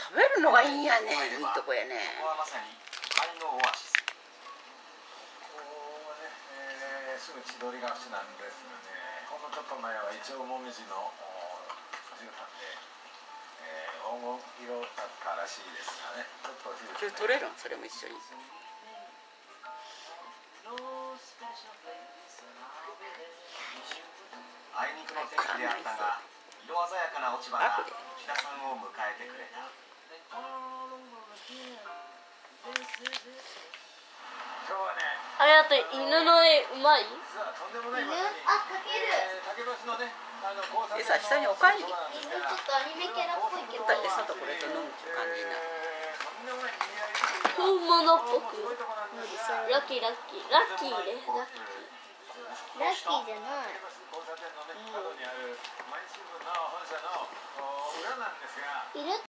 食べるのがいいんやね。いいとこやね。ここはまさに愛のオアシス。ここはね、すぐ千鳥ヶ淵なんですがね、ほんのちょっと前はイチョウモミジの絨毯で、黄金色だったらしいですがね、ちょっと古い、ね。取れるん、それも一緒に。あいにくの天気であったが、色鮮やかな落ち葉が内田さんを迎えてくれた。今日はね、あれだと犬の絵うまい？とんでもない場所に、かける。竹橋のね、交差点のさ、下におかえり。ちょっとアニメキャラっぽいけど。餌とこれと飲むっていう感じになる。本物っぽく。ラッキーラッキーラッキーでラッキー。ラッキーじゃない。交差点のね、角にある毎日新聞の本社の裏なんですが。いる